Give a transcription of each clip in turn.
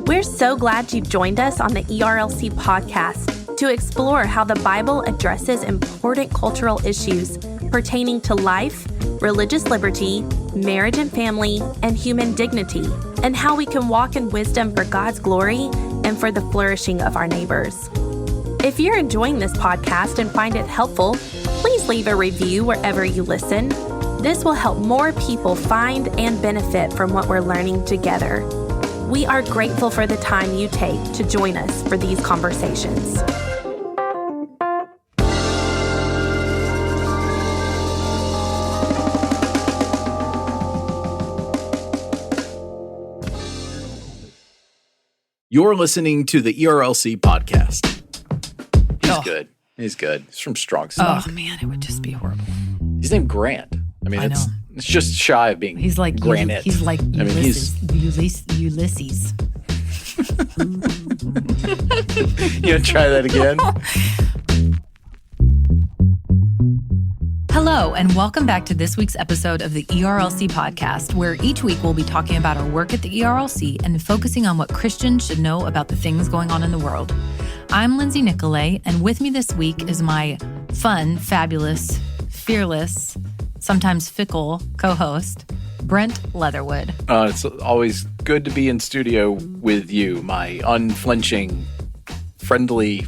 We're so glad you've joined us on the ERLC podcast to explore how the Bible addresses important cultural issues pertaining to life, religious liberty, marriage and family, and human dignity, and how we can walk in wisdom for God's glory and for the flourishing of our neighbors. If you're enjoying this podcast and find it helpful, please leave a review wherever you listen. This will help more people find and benefit from what we're learning together. We are grateful for the time you take to join us for these conversations. You're listening to the ERLC podcast. He's good. He's good. He's from Strong Stock. Oh, man, it would just be horrible. He's named Grant. I mean, it's just shy of being He's like Granite. He's like Ulysses. You gonna try that again? Hello, and welcome back to this week's episode of the ERLC podcast, where each week we'll be talking about our work at the ERLC and focusing on what Christians should know about the things going on in the world. I'm Lindsay Nicolay, and with me this week is my fun, fabulous, fearless, sometimes fickle co-host, Brent Leatherwood. It's always good to be in studio with you, my unflinching, friendly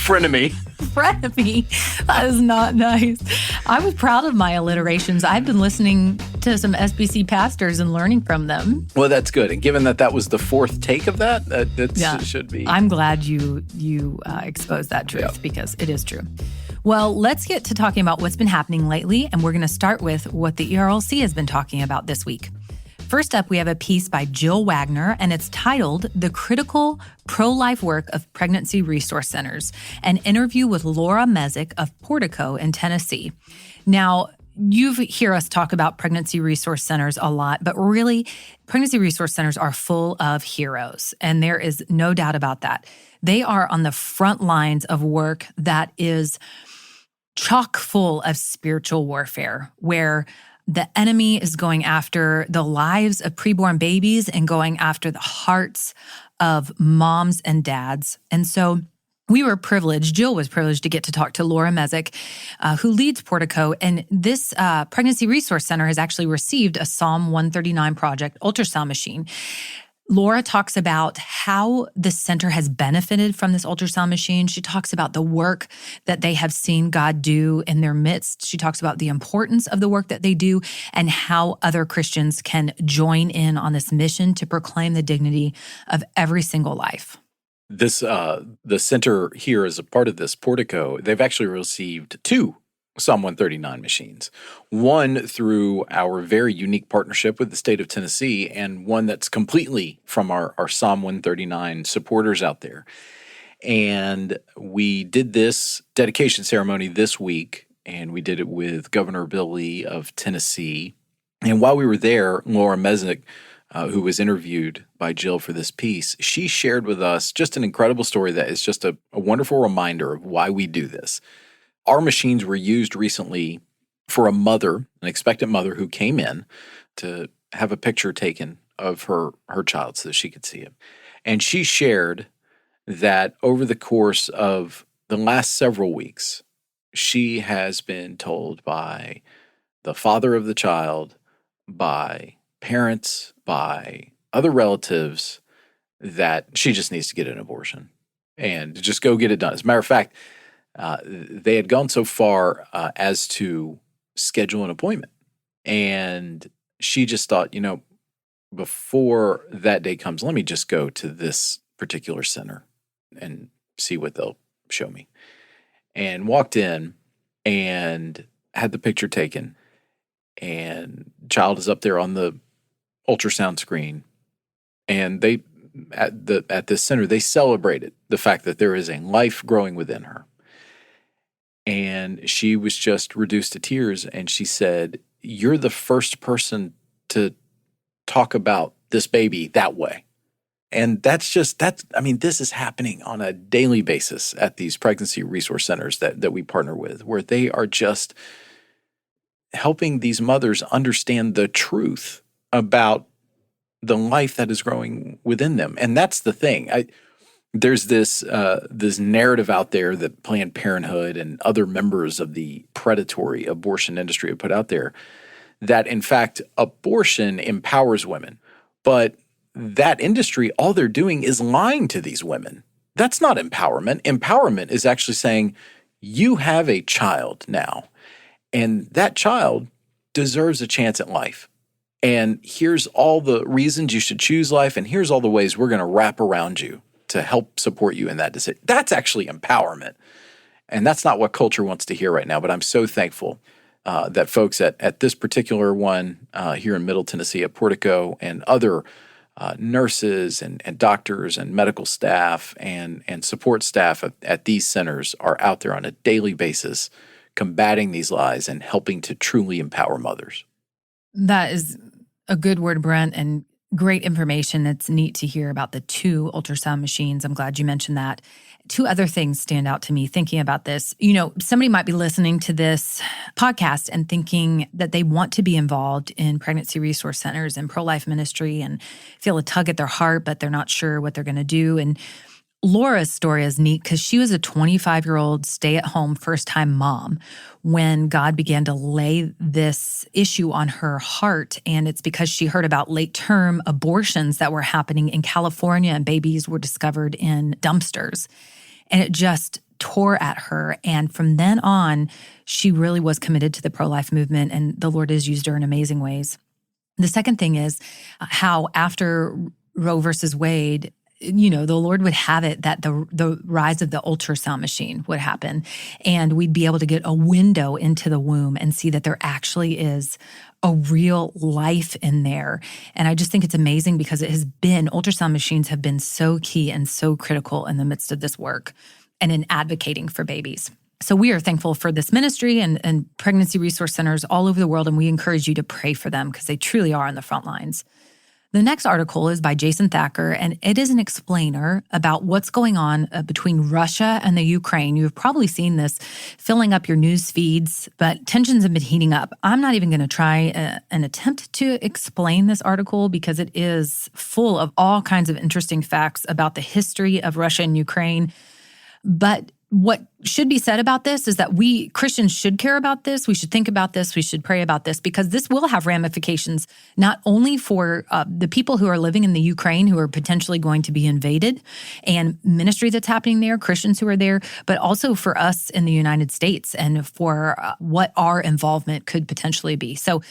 frenemy. Frenemy? That is not nice. I was proud of my alliterations. I've been listening to some SBC pastors and learning from them. Well, that's good. And given that was the fourth take of that, it should be. I'm glad you exposed that truth because it is true. Well, let's get to talking about what's been happening lately, and we're going to start with what the ERLC has been talking about this week. First up, we have a piece by Jill Wagner, and it's titled The Critical Pro-Life Work of Pregnancy Resource Centers, an interview with Laura Mezek of Portico in Tennessee. Now, you hear us talk about pregnancy resource centers a lot, but really, pregnancy resource centers are full of heroes, and there is no doubt about that. They are on the front lines of work that is chock full of spiritual warfare, where the enemy is going after the lives of preborn babies and going after the hearts of moms and dads. And so we were privileged, Jill was privileged to get to talk to Laura Mezek, who leads Portico. And this Pregnancy Resource Center has actually received a Psalm 139 Project ultrasound machine. Laura talks about how the center has benefited from this ultrasound machine. She talks about the work that they have seen God do in their midst. She talks about the importance of the work that they do and how other Christians can join in on this mission to proclaim the dignity of every single life. This the center here is a part of this Portico. They've actually received 2 Psalm 139 machines, one through our very unique partnership with the state of Tennessee, and one that's completely from our Psalm 139 supporters out there. And we did this dedication ceremony this week, and we did it with Governor Bill Lee of Tennessee. And while we were there, Laura Mezek, who was interviewed by Jill for this piece, she shared with us just an incredible story that is just a wonderful reminder of why we do this. Our machines were used recently for a mother, an expectant mother who came in to have a picture taken of her child so that she could see him. And she shared that over the course of the last several weeks, she has been told by the father of the child, by parents, by other relatives, that she just needs to get an abortion and just go get it done. As a matter of fact, they had gone so far as to schedule an appointment. And she just thought, before that day comes, let me just go to this particular center and see what they'll show me. And walked in and had the picture taken. And child is up there on the ultrasound screen. And they, at this center, they celebrated the fact that there is a life growing within her. And she was just reduced to tears, and she said, "You're the first person to talk about this baby that way." And this is happening on a daily basis at these pregnancy resource centers that we partner with, where they are just helping these mothers understand the truth about the life that is growing within them. And that's the thing. There's this narrative out there that Planned Parenthood and other members of the predatory abortion industry have put out there that, in fact, abortion empowers women. But that industry, all they're doing is lying to these women. That's not empowerment. Empowerment is actually saying, you have a child now, and that child deserves a chance at life. And here's all the reasons you should choose life, and here's all the ways we're going to wrap around you to help support you in that decision. That's actually empowerment. And that's not what culture wants to hear right now. But I'm so thankful that folks at this particular one here in Middle Tennessee at Portico and other nurses and doctors and medical staff and support staff at these centers are out there on a daily basis combating these lies and helping to truly empower mothers. That is a good word, Brent, and great information. It's neat to hear about the 2 ultrasound machines. I'm glad you mentioned that. 2 other things stand out to me thinking about this. You know, somebody might be listening to this podcast and thinking that they want to be involved in pregnancy resource centers and pro-life ministry and feel a tug at their heart, but they're not sure what they're going to do. And Laura's story is neat because she was a 25-year-old stay-at-home first-time mom when God began to lay this issue on her heart. And it's because she heard about late-term abortions that were happening in California, and babies were discovered in dumpsters. And it just tore at her. And from then on, she really was committed to the pro-life movement, and the Lord has used her in amazing ways. The second thing is how after Roe versus Wade, you know, the Lord would have it that the rise of the ultrasound machine would happen, and we'd be able to get a window into the womb and see that there actually is a real life in there. And I just think it's amazing because ultrasound machines have been so key and so critical in the midst of this work and in advocating for babies. So we are thankful for this ministry and pregnancy resource centers all over the world, and we encourage you to pray for them because they truly are on the front lines. The next article is by Jason Thacker, and it is an explainer about what's going on between Russia and the Ukraine. You've probably seen this filling up your news feeds, but tensions have been heating up. I'm not even going to try an attempt to explain this article because it is full of all kinds of interesting facts about the history of Russia and Ukraine. But what should be said about this is that we Christians should care about this. We should think about this. We should pray about this because this will have ramifications not only for the people who are living in the Ukraine who are potentially going to be invaded and ministry that's happening there, Christians who are there, but also for us in the United States and for what our involvement could potentially be. So,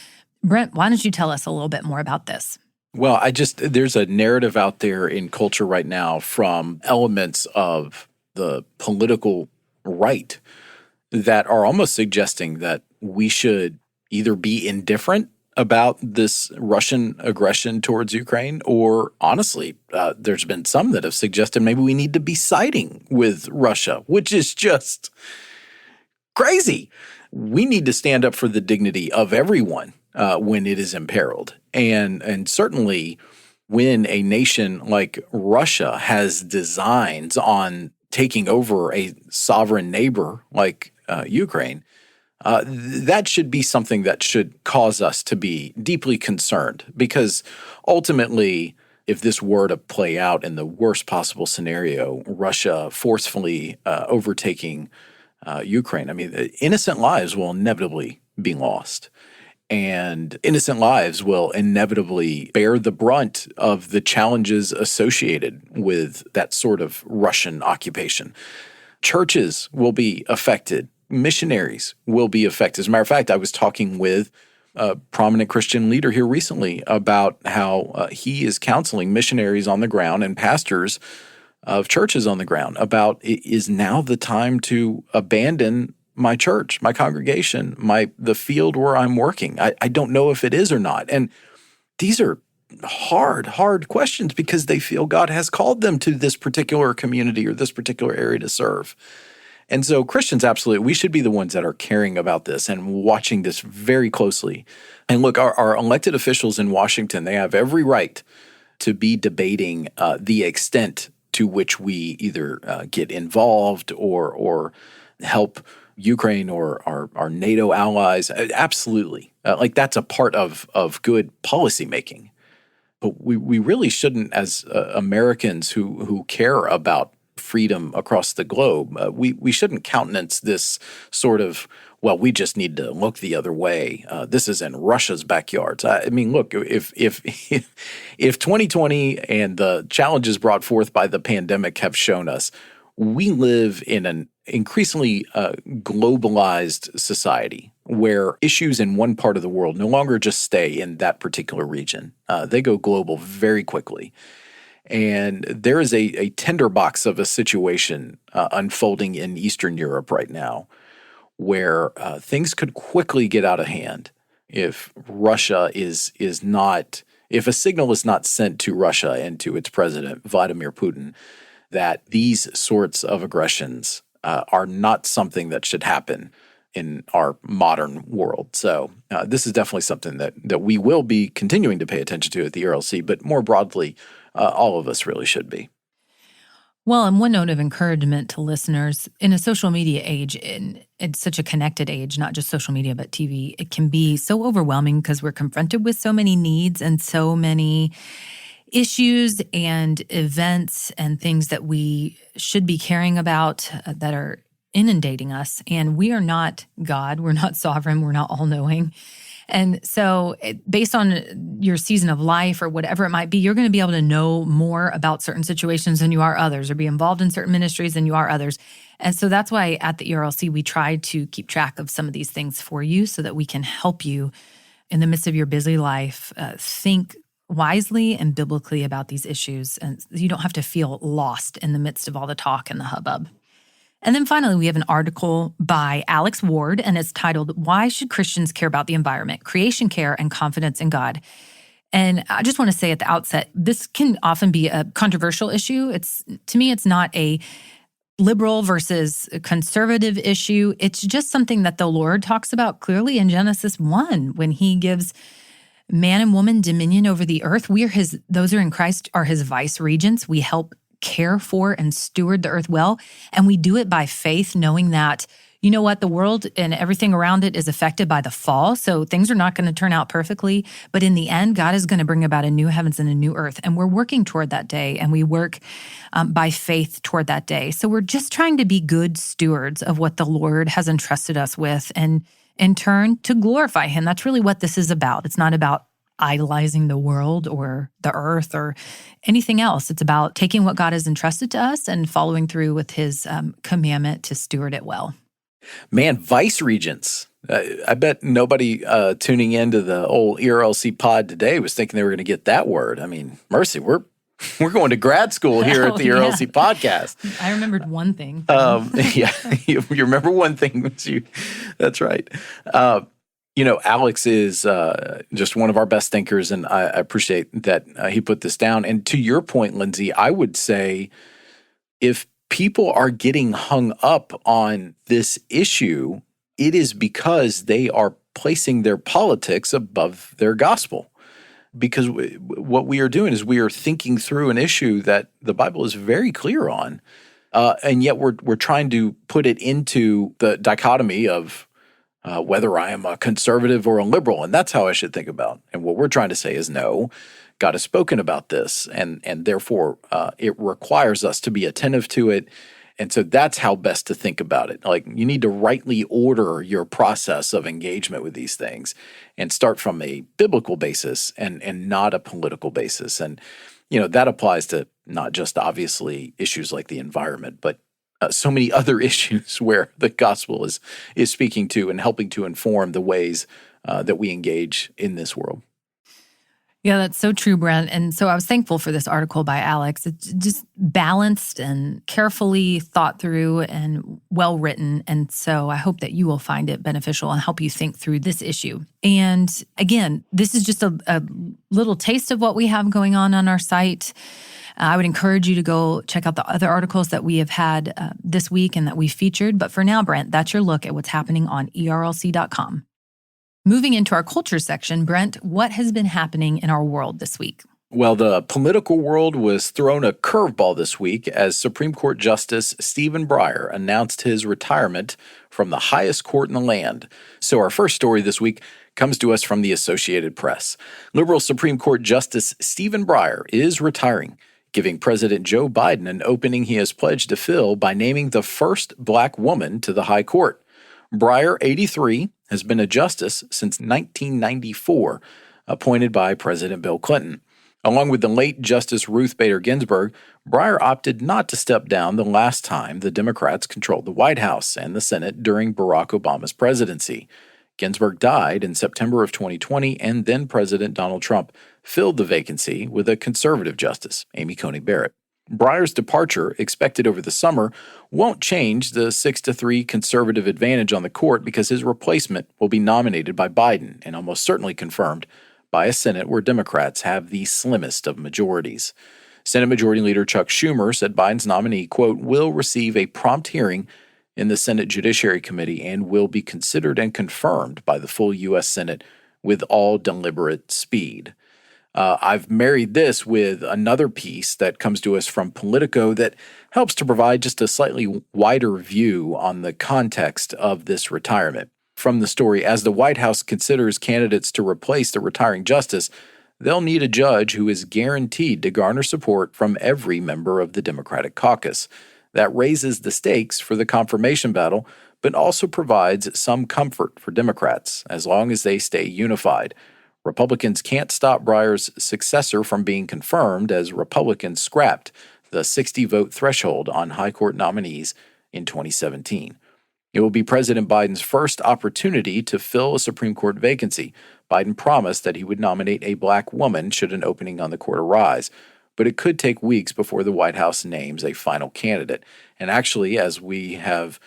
Brent, why don't you tell us a little bit more about this? Well, there's a narrative out there in culture right now from elements of the political right that are almost suggesting that we should either be indifferent about this Russian aggression towards Ukraine, or honestly, there's been some that have suggested maybe we need to be siding with Russia, which is just crazy. We need to stand up for the dignity of everyone when it is imperiled. And certainly when a nation like Russia has designs on taking over a sovereign neighbor like Ukraine, that should be something that should cause us to be deeply concerned. Because ultimately, if this were to play out in the worst possible scenario, Russia forcefully overtaking Ukraine, I mean, innocent lives will inevitably be lost. And innocent lives will inevitably bear the brunt of the challenges associated with that sort of Russian occupation. Churches will be affected. Missionaries will be affected. As a matter of fact, I was talking with a prominent Christian leader here recently about how he is counseling missionaries on the ground and pastors of churches on the ground about is now the time to abandon my church, my congregation, the field where I'm working. I don't know if it is or not. And these are hard questions because they feel God has called them to this particular community or this particular area to serve. And so Christians, absolutely, we should be the ones that are caring about this and watching this very closely. And look, our elected officials in Washington, they have every right to be debating the extent to which we either get involved or help Ukraine or our NATO allies. Absolutely. Like that's a part of good policymaking. But we really shouldn't, as Americans who care about freedom across the globe, we shouldn't countenance this sort of, well, we just need to look the other way. This is in Russia's backyards. I mean, look, if 2020 and the challenges brought forth by the pandemic have shown us, we live in an increasingly globalized society where issues in one part of the world no longer just stay in that particular region. They go global very quickly. And there is a tinderbox of a situation unfolding in Eastern Europe right now where things could quickly get out of hand if Russia is not, if a signal is not sent to Russia and to its president, Vladimir Putin, that these sorts of aggressions are not something that should happen in our modern world. So this is definitely something that we will be continuing to pay attention to at the ERLC, but more broadly, all of us really should be. Well, and one note of encouragement to listeners, in a social media age, in it's such a connected age, not just social media, but TV, it can be so overwhelming because we're confronted with so many needs and so many issues and events and things that we should be caring about that are inundating us. And we are not God. We're not sovereign. We're not all-knowing. And so based on your season of life or whatever it might be, you're going to be able to know more about certain situations than you are others, or be involved in certain ministries than you are others. And so that's why at the ERLC, we try to keep track of some of these things for you so that we can help you in the midst of your busy life think wisely and biblically about these issues. And you don't have to feel lost in the midst of all the talk and the hubbub. And then finally, we have an article by Alex Ward, and it's titled, Why Should Christians Care About the Environment? Creation Care and Confidence in God. And I just want to say at the outset, this can often be a controversial issue. To me, it's not a liberal versus conservative issue. It's just something that the Lord talks about clearly in Genesis 1 when he gives man and woman dominion over the earth. Those who are in Christ are his vice regents. We help care for and steward the earth well. And we do it by faith, knowing that, you know what, the world and everything around it is affected by the fall. So things are not going to turn out perfectly. But in the end, God is going to bring about a new heavens and a new earth. And we're working toward that day. And we work by faith toward that day. So we're just trying to be good stewards of what the Lord has entrusted us with, and in turn to glorify him. That's really what this is about. It's not about idolizing the world or the earth or anything else. It's about taking what God has entrusted to us and following through with his commandment to steward it well. Man, vice regents. I bet nobody tuning into the old ERLC pod today was thinking they were going to get that word. I mean, mercy, we're going to grad school here at the ERLC podcast. I remembered one thing. Yeah, you remember one thing. That's right. Alex is just one of our best thinkers, and I appreciate that he put this down. And to your point, Lindsay, I would say if people are getting hung up on this issue, it is because they are placing their politics above their gospel. Because what we are doing is we are thinking through an issue that the Bible is very clear on, and yet we're trying to put it into the dichotomy of whether I am a conservative or a liberal, and that's how I should think about. And what we're trying to say is no, God has spoken about this, and therefore it requires us to be attentive to it. And so that's how best to think about it. Like, you need to rightly order your process of engagement with these things and start from a biblical basis and not a political basis. And, that applies to not just obviously issues like the environment, but so many other issues where the gospel is speaking to and helping to inform the ways that we engage in this world. Yeah, that's so true, Brent. And so I was thankful for this article by Alex. It's just balanced and carefully thought through and well written. And so I hope that you will find it beneficial and help you think through this issue. And again, this is just a little taste of what we have going on our site. I would encourage you to go check out the other articles that we have had this week and that we featured. But for now, Brent, that's your look at what's happening on ERLC.com. Moving into our culture section, Brent, what has been happening in our world this week? Well, the political world was thrown a curveball this week as Supreme Court Justice Stephen Breyer announced his retirement from the highest court in the land. So our first story this week comes to us from the Associated Press. Liberal Supreme Court Justice Stephen Breyer is retiring, giving President Joe Biden an opening he has pledged to fill by naming the first black woman to the high court. Breyer, 83, has been a justice since 1994, appointed by President Bill Clinton. Along with the late Justice Ruth Bader Ginsburg, Breyer opted not to step down the last time the Democrats controlled the White House and the Senate during Barack Obama's presidency. Ginsburg died in September of 2020, and then President Donald Trump filled the vacancy with a conservative justice, Amy Coney Barrett. Breyer's departure, expected over the summer, won't change the 6-3 conservative advantage on the court because his replacement will be nominated by Biden and almost certainly confirmed by a Senate where Democrats have the slimmest of majorities. Senate Majority Leader Chuck Schumer said Biden's nominee, quote, will receive a prompt hearing in the Senate Judiciary Committee and will be considered and confirmed by the full U.S. Senate with all deliberate speed. I've married this with another piece that comes to us from Politico that helps to provide just a slightly wider view on the context of this retirement. From the story, as the White House considers candidates to replace the retiring justice, they'll need a judge who is guaranteed to garner support from every member of the Democratic caucus. That raises the stakes for the confirmation battle, but also provides some comfort for Democrats as long as they stay unified. Republicans can't stop Breyer's successor from being confirmed as Republicans scrapped the 60-vote threshold on high court nominees in 2017. It will be President Biden's first opportunity to fill a Supreme Court vacancy. Biden promised that he would nominate a black woman should an opening on the court arise, but it could take weeks before the White House names a final candidate. And actually, as we have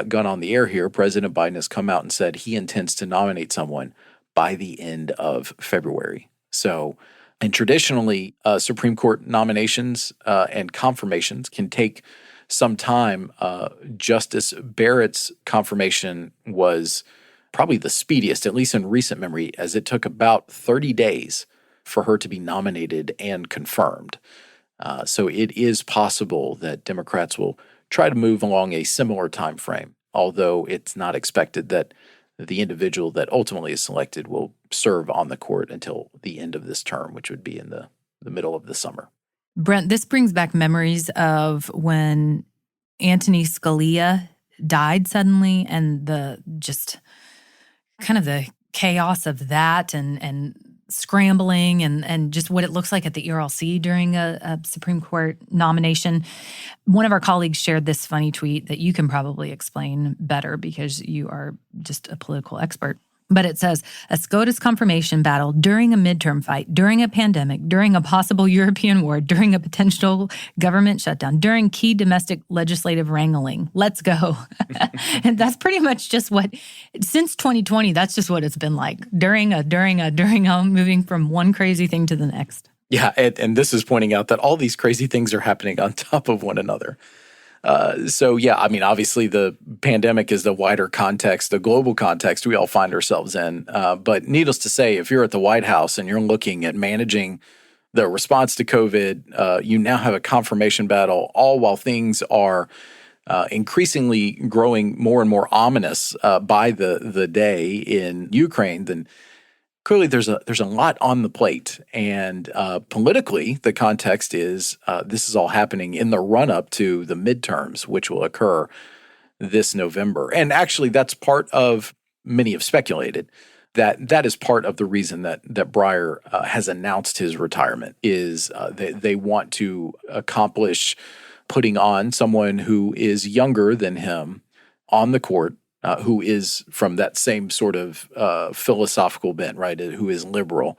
gone on the air here, President Biden has come out and said he intends to nominate someone by the end of February. So, and traditionally, Supreme Court nominations and confirmations can take some time. Justice Barrett's confirmation was probably the speediest, at least in recent memory, as it took about 30 days for her to be nominated and confirmed. So it is possible that Democrats will try to move along a similar time frame, although it's not expected that the individual that ultimately is selected will serve on the court until the end of this term, which would be in the middle of the summer. Brent, this brings back memories of when Anthony Scalia died suddenly and the just kind of the chaos of that and scrambling and just what it looks like at the ERLC during a Supreme Court nomination. One of our colleagues shared this funny tweet that you can probably explain better because you are just a political expert. But it says, a SCOTUS confirmation battle during a midterm fight, during a pandemic, during a possible European war, during a potential government shutdown, during key domestic legislative wrangling. Let's go. And that's pretty much just what, since 2020, that's just what it's been like. During moving from one crazy thing to the next. Yeah, and this is pointing out that all these crazy things are happening on top of one another. Obviously the pandemic is the wider context, the global context we all find ourselves in. But needless to say, if you're at the White House and you're looking at managing the response to COVID, you now have a confirmation battle, all while things are increasingly growing more and more ominous by the day in Ukraine. Then clearly there's a lot on the plate, and politically the context is this is all happening in the run-up to the midterms, which will occur this November. And actually that's part of, many have speculated, that is part of the reason that Breyer has announced his retirement is they want to accomplish putting on someone who is younger than him on the court, who is from that same sort of philosophical bent, right, who is liberal,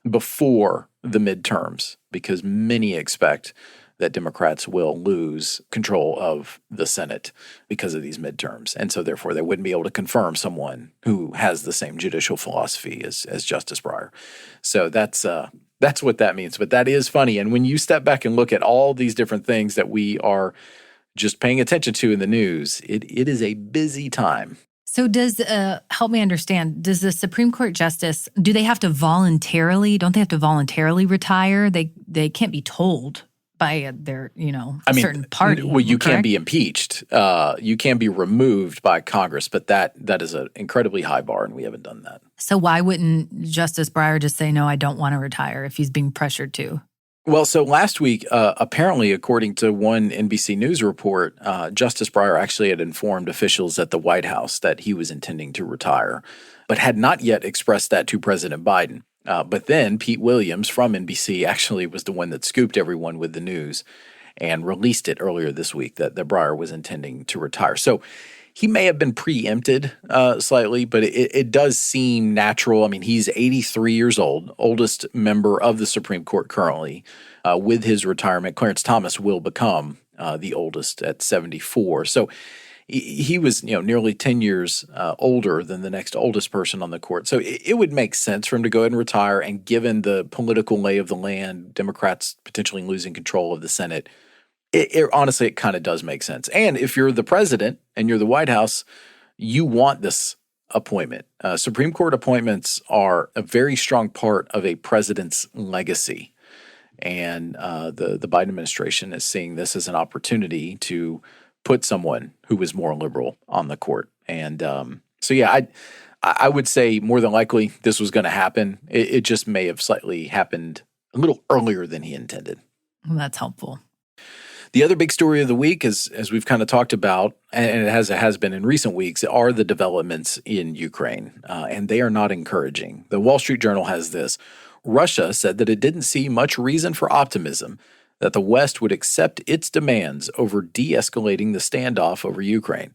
before the midterms, because many expect that Democrats will lose control of the Senate because of these midterms. And so therefore they wouldn't be able to confirm someone who has the same judicial philosophy as Justice Breyer. So that's what that means. But that is funny. And when you step back and look at all these different things that we are just paying attention to in the news, it is a busy time. So does, help me understand, does the Supreme Court justice, do they have to voluntarily, don't they have to voluntarily retire? They can't be told by their, certain party. Well, you correct? can be impeached. You can be removed by Congress, but that is an incredibly high bar, and we haven't done that. So why wouldn't Justice Breyer just say, no, I don't want to retire if he's being pressured to? Well, so last week, apparently, according to one NBC News report, Justice Breyer actually had informed officials at the White House that he was intending to retire, but had not yet expressed that to President Biden. But then Pete Williams from NBC actually was the one that scooped everyone with the news and released it earlier this week that Breyer was intending to retire. So he may have been preempted slightly, but it does seem natural. I mean, he's 83 years old, oldest member of the Supreme Court currently. With his retirement, Clarence Thomas will become the oldest at 74. So he was, nearly 10 years older than the next oldest person on the court. So it would make sense for him to go ahead and retire. And given the political lay of the land, Democrats potentially losing control of the Senate, honestly, it kind of does make sense. And if you're the president and you're the White House, you want this appointment. Supreme Court appointments are a very strong part of a president's legacy. And the Biden administration is seeing this as an opportunity to put someone who is more liberal on the court. And I would say more than likely this was going to happen. It just may have slightly happened a little earlier than he intended. Well, that's helpful. The other big story of the week, as we've kind of talked about, and it has been in recent weeks, are the developments in Ukraine, and they are not encouraging. The Wall Street Journal has this. Russia said that it didn't see much reason for optimism that the West would accept its demands over de-escalating the standoff over Ukraine,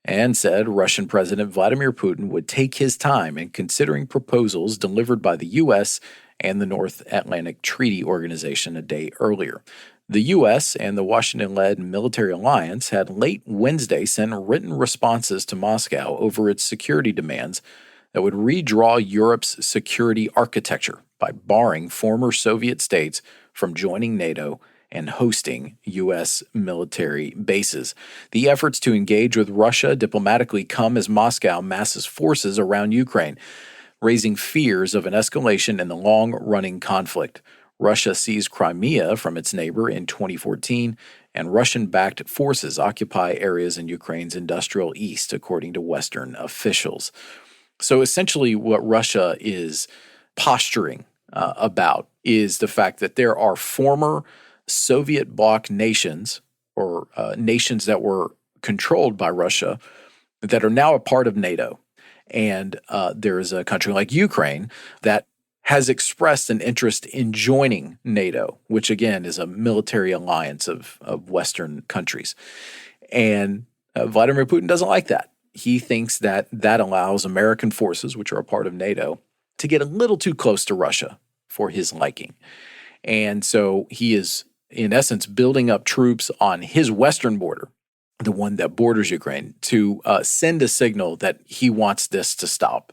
and said Russian President Vladimir Putin would take his time in considering proposals delivered by the U.S. and the North Atlantic Treaty Organization a day earlier. The U.S. and the Washington-led military alliance had late Wednesday sent written responses to Moscow over its security demands that would redraw Europe's security architecture by barring former Soviet states from joining NATO and hosting U.S. military bases. The efforts to engage with Russia diplomatically come as Moscow masses forces around Ukraine, raising fears of an escalation in the long-running conflict. Russia seized Crimea from its neighbor in 2014, and Russian-backed forces occupy areas in Ukraine's industrial east, according to Western officials. So essentially what Russia is posturing about is the fact that there are former Soviet bloc nations or nations that were controlled by Russia that are now a part of NATO. And there is a country like Ukraine that has expressed an interest in joining NATO, which again is a military alliance of Western countries. And Vladimir Putin doesn't like that. He thinks that allows American forces, which are a part of NATO, to get a little too close to Russia for his liking. And so he is, in essence, building up troops on his western border, the one that borders Ukraine, to send a signal that he wants this to stop.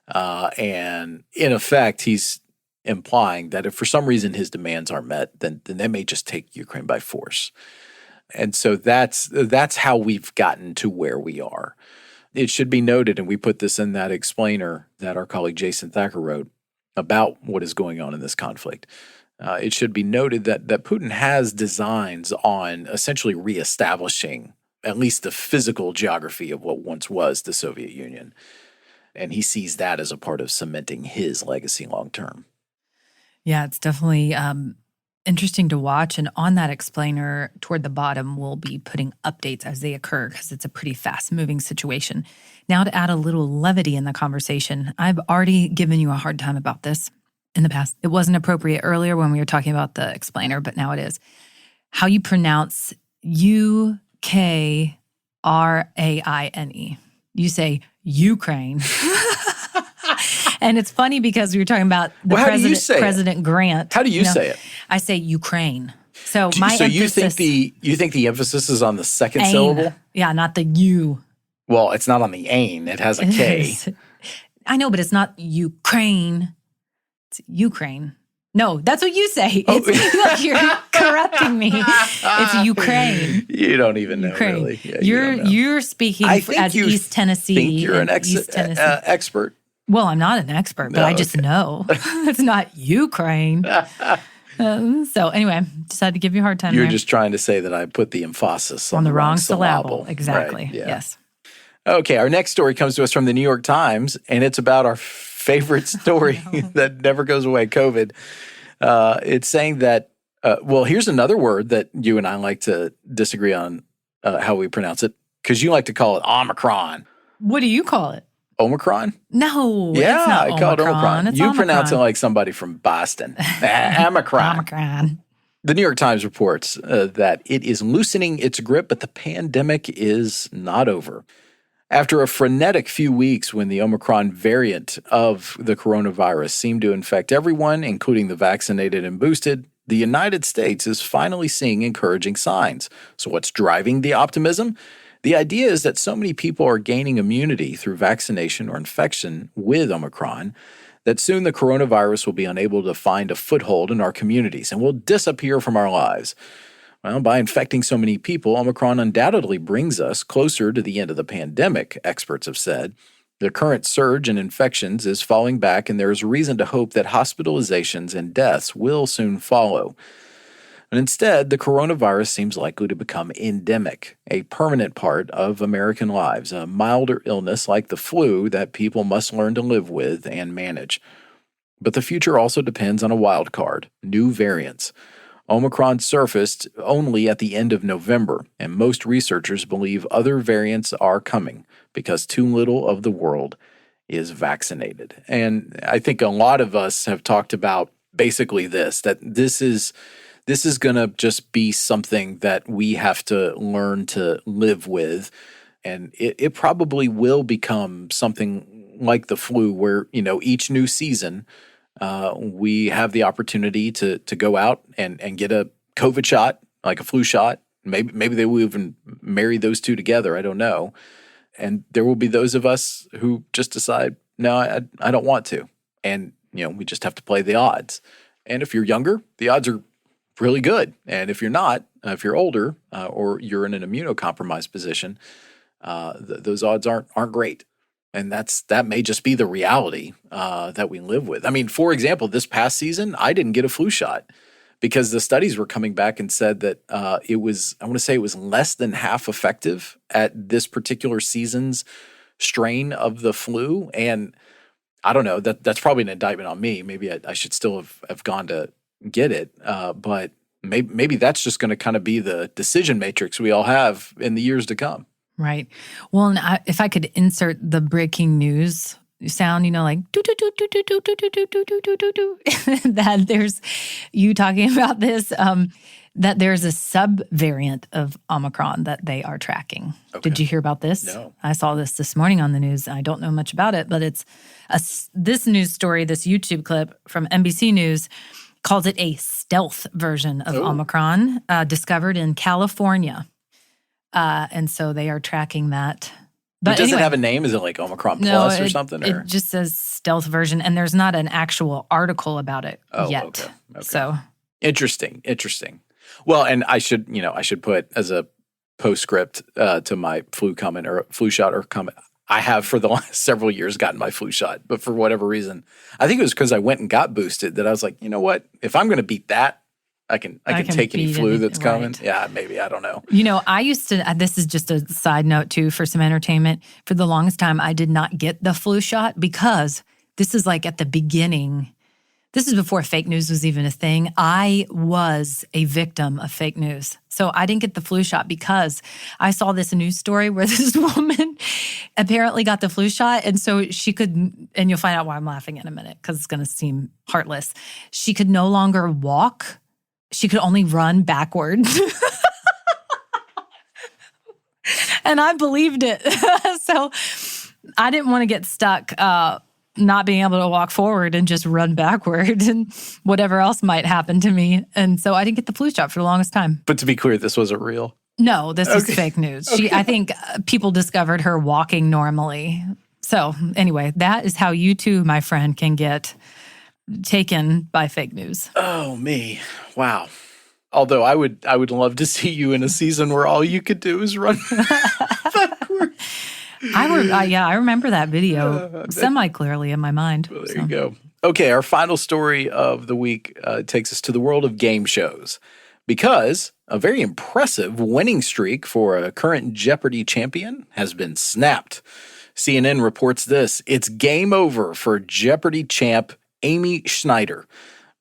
And in effect, he's implying that if for some reason his demands aren't met, then they may just take Ukraine by force. And so that's how we've gotten to where we are. It should be noted, and we put this in that explainer that our colleague Jason Thacker wrote about what is going on in this conflict. It should be noted that Putin has designs on essentially reestablishing at least the physical geography of what once was the Soviet Union. And he sees that as a part of cementing his legacy long term. Yeah, it's definitely interesting to watch. And on that explainer, toward the bottom, we'll be putting updates as they occur because it's a pretty fast-moving situation. Now, to add a little levity in the conversation, I've already given you a hard time about this in the past. It wasn't appropriate earlier when we were talking about the explainer, but now it is. How you pronounce Ukraine. You say Ukraine. And it's funny because we were talking about the President Grant. How do you say it? I say Ukraine. So you think the emphasis is on the second syllable? Yeah, not the U. Well, it's not on the ain. It has a K. I know, but it's not Ukraine. It's Ukraine. No, that's what you say. Look, you're corrupting me. It's Ukraine. You don't even know, Ukraine. really. Yeah, you're speaking as East Tennessee. I think you're an expert. Well, I'm not an expert, but I just know. It's not Ukraine. So anyway, just had to give you a hard time. You're just trying to say that I put the emphasis on the wrong syllable. Exactly. Right, yeah. Yes. Okay, our next story comes to us from the New York Times, and it's about our favorite story that never goes away, COVID. It's saying that, here's another word that you and I like to disagree on how we pronounce it, because you like to call it Omicron. What do you call it? Omicron? No, yeah, it's not I call it Omicron. It's you Omicron. Pronounce it like somebody from Boston. Omicron. Omicron. The New York Times reports that it is loosening its grip, but the pandemic is not over. After a frenetic few weeks when the Omicron variant of the coronavirus seemed to infect everyone, including the vaccinated and boosted, the United States is finally seeing encouraging signs. So what's driving the optimism? The idea is that so many people are gaining immunity through vaccination or infection with Omicron that soon the coronavirus will be unable to find a foothold in our communities and will disappear from our lives. Well, by infecting so many people, Omicron undoubtedly brings us closer to the end of the pandemic, experts have said. The current surge in infections is falling back, and there is reason to hope that hospitalizations and deaths will soon follow. And instead, the coronavirus seems likely to become endemic, a permanent part of American lives, a milder illness like the flu that people must learn to live with and manage. But the future also depends on a wild card, new variants. Omicron surfaced only at the end of November, and most researchers believe other variants are coming because too little of the world is vaccinated. And I think a lot of us have talked about basically that this is going to just be something that we have to learn to live with. And it probably will become something like the flu where, each new season, we have the opportunity to go out and get a COVID shot, like a flu shot. Maybe they will even marry those two together. I don't know. And there will be those of us who just decide, no, I don't want to. And, we just have to play the odds. And if you're younger, the odds are really good. And if you're not, if you're older or you're in an immunocompromised position, those odds aren't great. And that may just be the reality that we live with. I mean, for example, this past season, I didn't get a flu shot because the studies were coming back and said that it was less than half effective at this particular season's strain of the flu. And I don't know, that's probably an indictment on me. Maybe I should still have gone to get it. But maybe that's just going to kind of be the decision matrix we all have in the years to come. Right. Well, and if I could insert the breaking news sound, like do do do do do do do do do do do do do, that there's you talking about this, that there's a sub-variant of Omicron that they are tracking. Okay. Did you hear about this? No. I saw this morning on the news. I don't know much about it, but it's this news story, this YouTube clip from NBC News calls it a stealth version of Omicron, discovered in California. And so they are tracking that. But does it have a name? Is it like Omicron Plus or something? It just says stealth version, and there's not an actual article about it yet. Okay. So interesting. Well, and I should put as a postscript to my flu comment or flu shot or comment. I have for the last several years gotten my flu shot, but for whatever reason, I think it was because I went and got boosted that I was like, you know what? If I'm going to beat that, I can take any flu that's coming. Right. Yeah, maybe. I don't know. I used to, this is just a side note too for some entertainment. For the longest time, I did not get the flu shot because this is like at the beginning. This is before fake news was even a thing. I was a victim of fake news. So I didn't get the flu shot because I saw this news story where this woman apparently got the flu shot. And so she could, and you'll find out why I'm laughing in a minute because it's going to seem heartless. She could no longer walk. She could only run backwards. And I believed it. So I didn't want to get stuck not being able to walk forward and just run backward and whatever else might happen to me. And so I didn't get the flu shot for the longest time. But to be clear, this wasn't real? No, this is fake news. I think people discovered her walking normally. So anyway, that is how you too, my friend, can get taken by fake news. Oh, me. Wow. Although I would love to see you in a season where all you could do is run backwards. I remember that video semi-clearly in my mind. Well, there you go. Okay, our final story of the week takes us to the world of game shows, because a very impressive winning streak for a current Jeopardy champion has been snapped. CNN reports this: it's game over for Jeopardy champ Amy Schneider,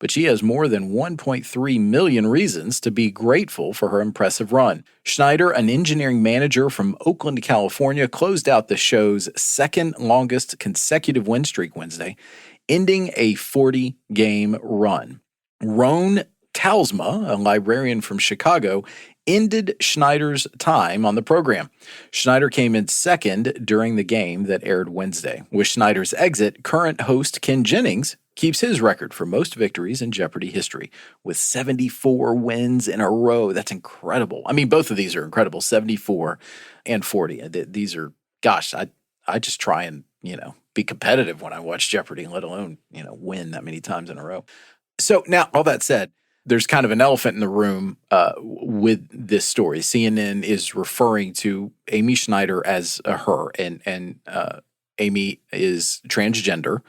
but she has more than 1.3 million reasons to be grateful for her impressive run. Schneider, an engineering manager from Oakland, California, closed out the show's second longest consecutive win streak Wednesday, ending a 40-game run. Roan Talsma, a librarian from Chicago, ended Schneider's time on the program. Schneider came in second during the game that aired Wednesday. With Schneider's exit, current host Ken Jennings keeps his record for most victories in Jeopardy history with 74 wins in a row. That's incredible. I mean, both of these are incredible, 74 and 40. These are, gosh, I just try and, be competitive when I watch Jeopardy, let alone, win that many times in a row. So now, all that said, there's kind of an elephant in the room with this story. CNN is referring to Amy Schneider as a her, and Amy is transgender.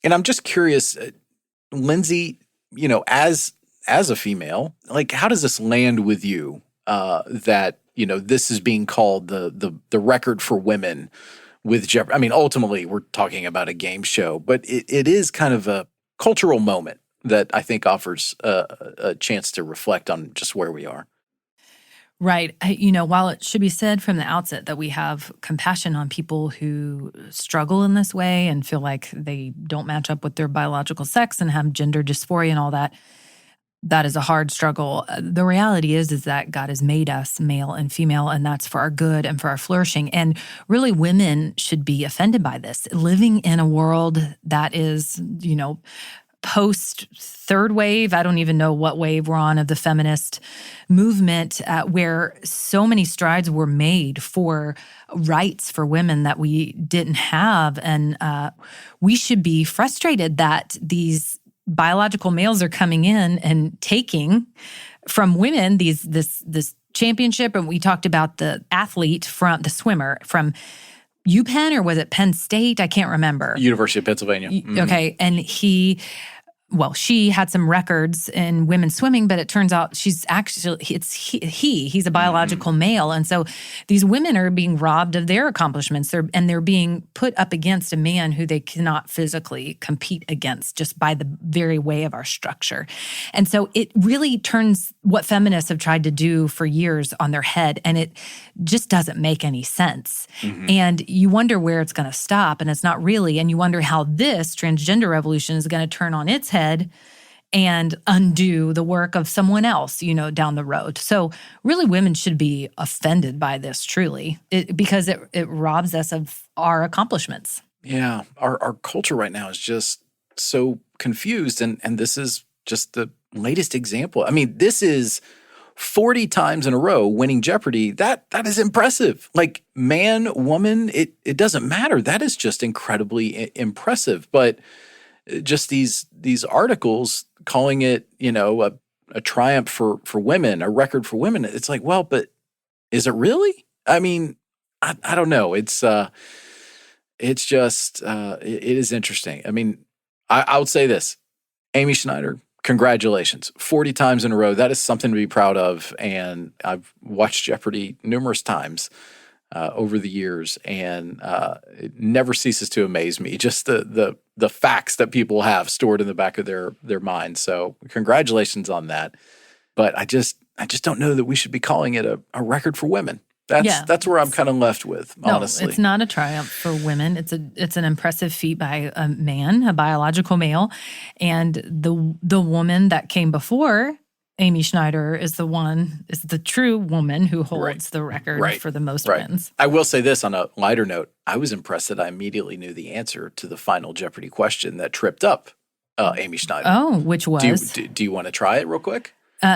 And I'm just curious, Lindsay, as a female, like, how does this land with you that, this is being called the record for women with Jeopardy? I mean, ultimately, we're talking about a game show, but it is kind of a cultural moment that I think offers a chance to reflect on just where we are. Right. While it should be said from the outset that we have compassion on people who struggle in this way and feel like they don't match up with their biological sex and have gender dysphoria and all that, that is a hard struggle. The reality is that God has made us male and female, and that's for our good and for our flourishing. And really, women should be offended by this. Living in a world that is, post third wave, I don't even know what wave we're on of the feminist movement, where so many strides were made for rights for women that we didn't have. And we should be frustrated that these biological males are coming in and taking from women this championship. And we talked about the athlete from the swimmer from UPenn, or was it Penn State? I can't remember. University of Pennsylvania. Mm-hmm. Okay. And she had some records in women's swimming, but it turns out he's a biological male. And so these women are being robbed of their accomplishments. They're being put up against a man who they cannot physically compete against just by the very way of our structure. And so it really turns what feminists have tried to do for years on their head, and it just doesn't make any sense. Mm-hmm. And you wonder where it's going to stop, and it's not really. And you wonder how this transgender revolution is going to turn on its head and undo the work of someone else, down the road. So really, women should be offended by this, truly, because it robs us of our accomplishments. Yeah. Our culture right now is just so confused, and this is just the latest example. I mean, this is 40 times in a row winning Jeopardy. That is impressive. Like, man, woman, it doesn't matter. That is just incredibly impressive. But just these articles calling it, a triumph for women, a record for women. It's like, well, but is it really? I mean, I don't know. It's just, it is interesting. I mean, I would say this, Amy Schneider, congratulations. 40 times in a row. That is something to be proud of. And I've watched Jeopardy numerous times over the years, and it never ceases to amaze me, just the facts that people have stored in the back of their minds. So congratulations on that. But I just don't know that we should be calling it a record for women. That's where I'm kind of left with, honestly. No, it's not a triumph for women. It's an impressive feat by a man, a biological male, and the woman that came before Amy Schneider is the true woman who holds the record for the most wins. I will say this on a lighter note. I was impressed that I immediately knew the answer to the final Jeopardy question that tripped up Amy Schneider. Oh, which was? Do you want to try it real quick?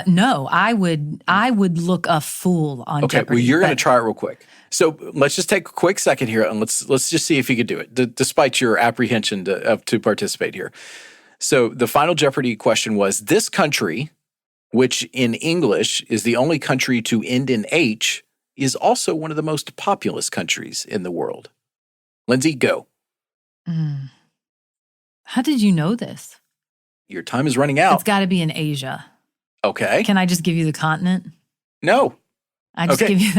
No, I would look a fool on Jeopardy. Okay, well, you're going to try it real quick. So let's just take a quick second here, and let's just see if you could do it, despite your apprehension to participate here. So the final Jeopardy question was, this country, which in English is the only country to end in H, is also one of the most populous countries in the world. Lindsay, go. How did you know this? Your time is running out. It's got to be in Asia. Okay. Can I just give you the continent? No. I'm giving you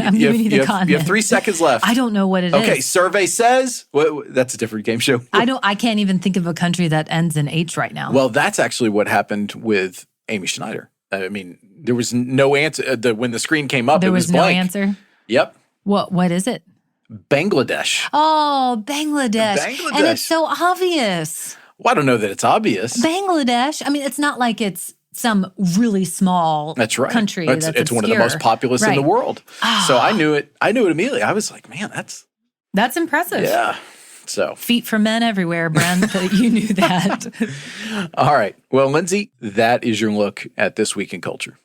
the continent. You have 3 seconds left. I don't know what it is. Okay, survey says. That's a different game show. I can't even think of a country that ends in H right now. Well, that's actually what happened with Amy Schneider. I mean, there was no answer. When the screen came up, there it was no blank. Answer? Yep. What is it? Bangladesh. Oh, Bangladesh. And it's so obvious. Well, I don't know that it's obvious. Bangladesh. I mean, it's not like it's some really small country. It's one of the most populous in the world. So I knew it immediately. I was like, man, that's impressive. Yeah. So feet for men everywhere, Brent. You knew that. All right. Well, Lindsay, that is your look at This Week in Culture.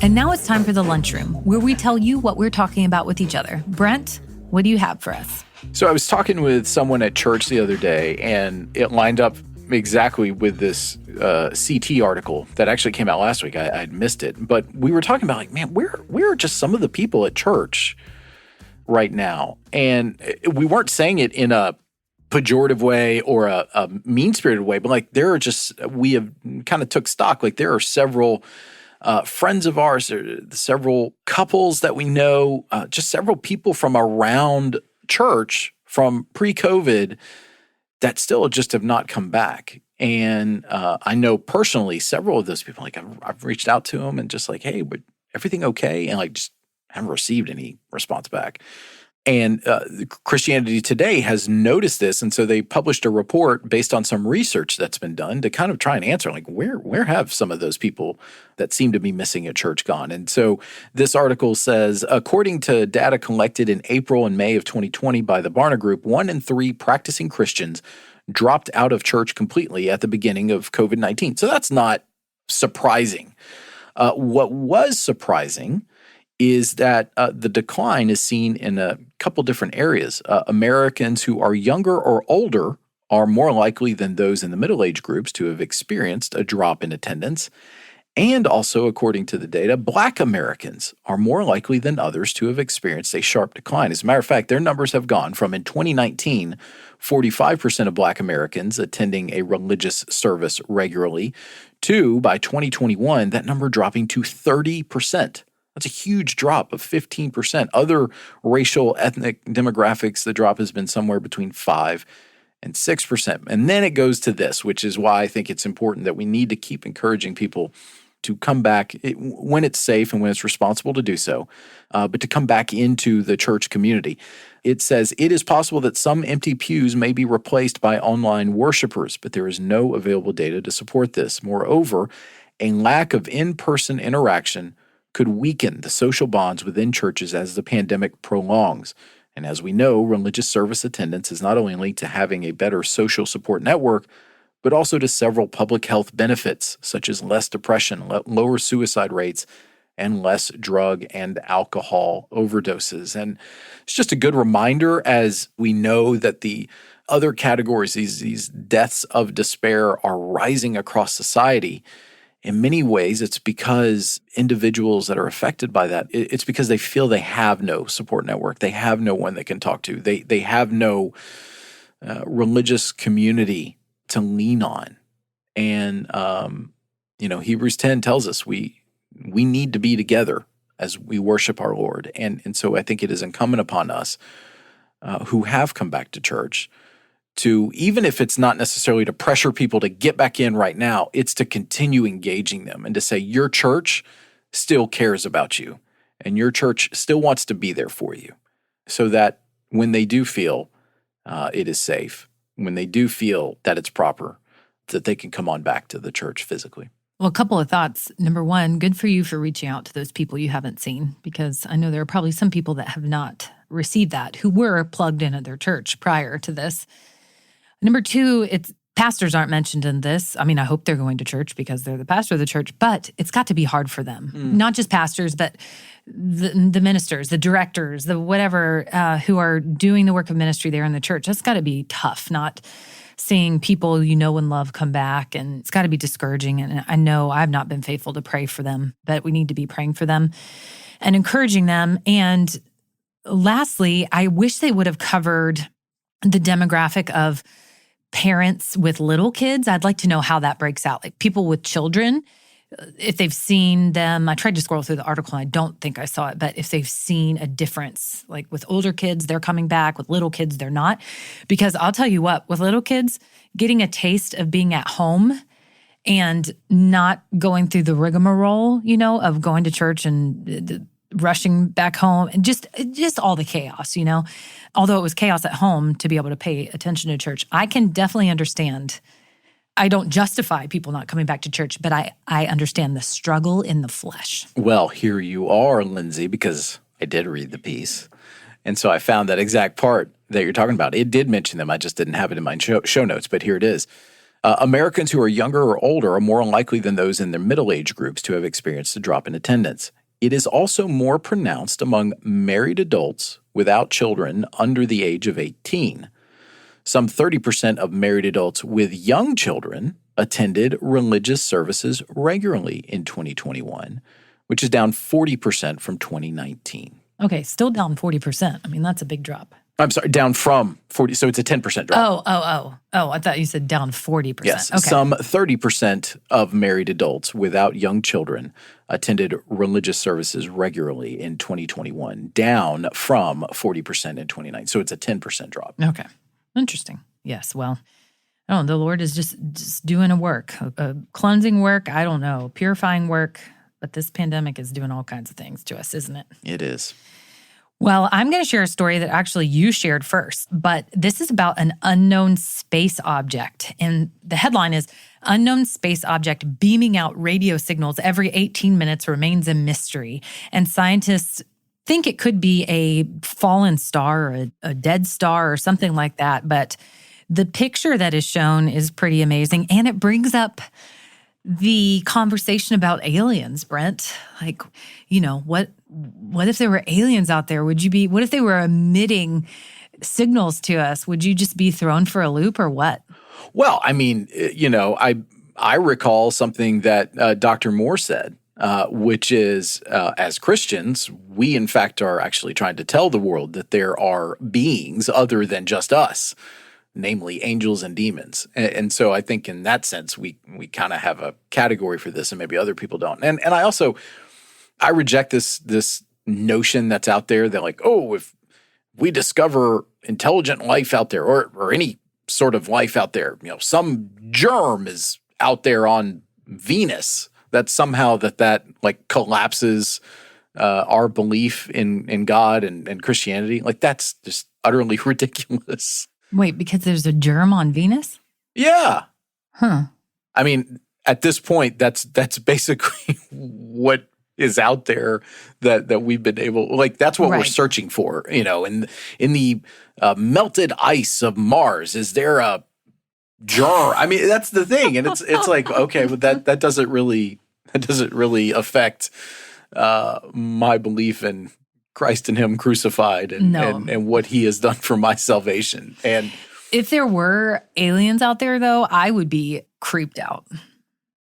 And now it's time for the Lunchroom, where we tell you what we're talking about with each other. Brent, what do you have for us? So I was talking with someone at church the other day, and it lined up exactly with this CT article that actually came out last week. I'd missed it. But we were talking about, like, man, where are just some of the people at church right now? And we weren't saying it in a pejorative way or a mean-spirited way, but like we have kind of took stock. Like there are several friends of ours, several couples that we know, just several people from around church from pre-COVID that still just have not come back. And I know personally several of those people, like I've reached out to them and just like, hey, but everything okay? And like just haven't received any response back. And Christianity Today has noticed this, and so they published a report based on some research that's been done to kind of try and answer, like, where have some of those people that seem to be missing at church gone? And so this article says, according to data collected in April and May of 2020 by the Barna Group, 1 in 3 practicing Christians dropped out of church completely at the beginning of COVID-19. So that's not surprising. What was surprising is that the decline is seen in a couple different areas. Americans who are younger or older are more likely than those in the middle-age groups to have experienced a drop in attendance. And also, according to the data, Black Americans are more likely than others to have experienced a sharp decline. As a matter of fact, their numbers have gone from, in 2019, 45% of Black Americans attending a religious service regularly, to, by 2021, that number dropping to 30%. That's a huge drop of 15%. Other racial, ethnic demographics, the drop has been somewhere between 5 and 6%. And then it goes to this, which is why I think it's important that we need to keep encouraging people to come back when it's safe and when it's responsible to do so, but to come back into the church community. It says, it is possible that some empty pews may be replaced by online worshipers, but there is no available data to support this. Moreover, a lack of in-person interaction could weaken the social bonds within churches as the pandemic prolongs. And as we know, religious service attendance is not only linked to having a better social support network, but also to several public health benefits, such as less depression, lower suicide rates, and less drug and alcohol overdoses. And it's just a good reminder, as we know that the other categories, these deaths of despair, are rising across society. In many ways, it's because individuals that are affected by that, it's because they feel they have no support network. They have no one they can talk to. They have no religious community to lean on. And, Hebrews 10 tells us we need to be together as we worship our Lord. And so I think it is incumbent upon us who have come back to church to, even if it's not necessarily to pressure people to get back in right now, it's to continue engaging them and to say your church still cares about you and your church still wants to be there for you, so that when they do feel it is safe, when they do feel that it's proper, that they can come on back to the church physically. Well, a couple of thoughts. Number one, good for you for reaching out to those people you haven't seen, because I know there are probably some people that have not received that who were plugged in at their church prior to this. Number two, Pastors aren't mentioned in this. I mean, I hope they're going to church because they're the pastor of the church, but it's got to be hard for them. Not just pastors, but the ministers, the directors, the whatever, who are doing the work of ministry there in the church. That's got to be tough, not seeing people you know and love come back, and it's got to be discouraging. And I know I've not been faithful to pray for them, but we need to be praying for them and encouraging them. And lastly, I wish they would have covered the demographic of parents with little kids. I'd like to know how that breaks out. Like people with children, if they've seen them, I tried to scroll through the article and I don't think I saw it, but if they've seen a difference, like with older kids, they're coming back, with little kids, they're not. Because I'll tell you what, with little kids, getting a taste of being at home and not going through the rigmarole, of going to church and rushing back home and just all the chaos, Although it was chaos at home to be able to pay attention to church, I can definitely understand. I don't justify people not coming back to church, but I understand the struggle in the flesh. Well, here you are, Lindsay, because I did read the piece. And so I found that exact part that you're talking about. It did mention them. I just didn't have it in my show notes, but here it is. Americans who are younger or older are more likely than those in their middle age groups to have experienced a drop in attendance. It is also more pronounced among married adults without children under the age of 18. Some 30% of married adults with young children attended religious services regularly in 2021, which is down 40% from 2019. Okay, still down 40%. I mean, that's a big drop. I'm sorry, down from 40, so it's a 10% drop. Oh, I thought you said down 40%. Yes, okay. Some 30% of married adults without young children attended religious services regularly in 2021, down from 40% in 2019. So it's a 10% drop. Okay, interesting. Yes, well, the Lord is just doing a work, a cleansing work, I don't know, purifying work, but this pandemic is doing all kinds of things to us, isn't it? It is. Well, I'm going to share a story that actually you shared first, but this is about an unknown space object. And the headline is, Unknown Space Object Beaming Out Radio Signals Every 18 Minutes Remains a Mystery. And scientists think it could be a fallen star or a dead star or something like that. But the picture that is shown is pretty amazing. And it brings up the conversation about aliens, Brent. Like, what if there were aliens out there? What if they were emitting signals to us? Would you just be thrown for a loop or what? Well, I mean, I recall something that Dr. Moore said, which is, as Christians, we in fact are actually trying to tell the world that there are beings other than just us, namely angels and demons. And so I think in that sense, we kind of have a category for this and maybe other people don't. And I reject this notion that's out there that like, oh, if we discover intelligent life out there or any sort of life out there, some germ is out there on Venus, that somehow that like collapses our belief in God and Christianity. Like that's just utterly ridiculous. Wait, because there's a germ on Venus? Yeah. Huh. I mean, at this point, that's basically what is out there that we've been able, like that's what we're searching for, in the melted ice of Mars. Is there a germ? I mean, that's the thing, and it's like, okay, but that doesn't really affect my belief in Christ and Him crucified and what He has done for my salvation. And if there were aliens out there, though, I would be creeped out,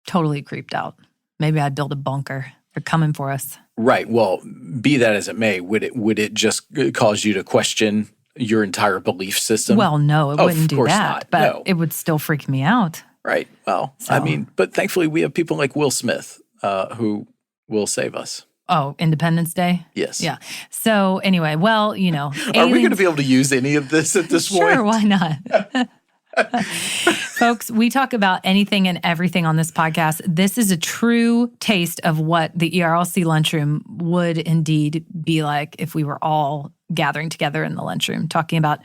totally creeped out. Maybe I'd build a bunker. They're coming for us. Right. Well, be that as it may, would it just cause you to question your entire belief system? Well, no, it wouldn't do that. Not. But no. It would still freak me out. Right. Well, so. I mean, but thankfully we have people like Will Smith who will save us. Oh, Independence Day? Yes. Yeah. So anyway, well, aliens. Are we going to be able to use any of this at this point? Sure, why not? Folks, we talk about anything and everything on this podcast. This is a true taste of what the ERLC Lunchroom would indeed be like if we were all gathering together in the lunchroom, talking about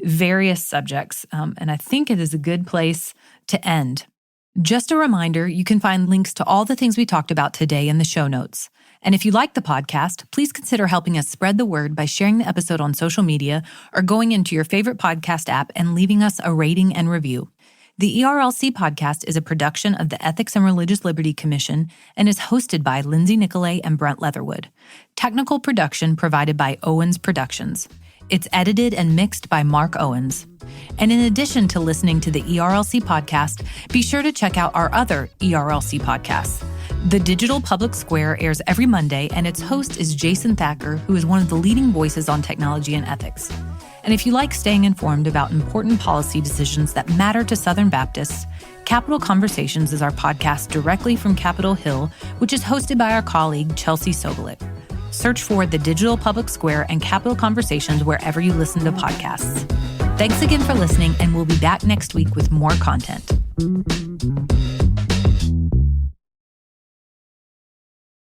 various subjects. And I think it is a good place to end. Just a reminder, you can find links to all the things we talked about today in the show notes. And if you like the podcast, please consider helping us spread the word by sharing the episode on social media or going into your favorite podcast app and leaving us a rating and review. The ERLC podcast is a production of the Ethics and Religious Liberty Commission and is hosted by Lindsay Nicolay and Brent Leatherwood. Technical production provided by Owens Productions. It's edited and mixed by Mark Owens. And in addition to listening to the ERLC podcast, be sure to check out our other ERLC podcasts. The Digital Public Square airs every Monday, and its host is Jason Thacker, who is one of the leading voices on technology and ethics. And if you like staying informed about important policy decisions that matter to Southern Baptists, Capitol Conversations is our podcast directly from Capitol Hill, which is hosted by our colleague Chelsea Sobolik. Search for The Digital Public Square and Capitol Conversations wherever you listen to podcasts. Thanks again for listening, and we'll be back next week with more content.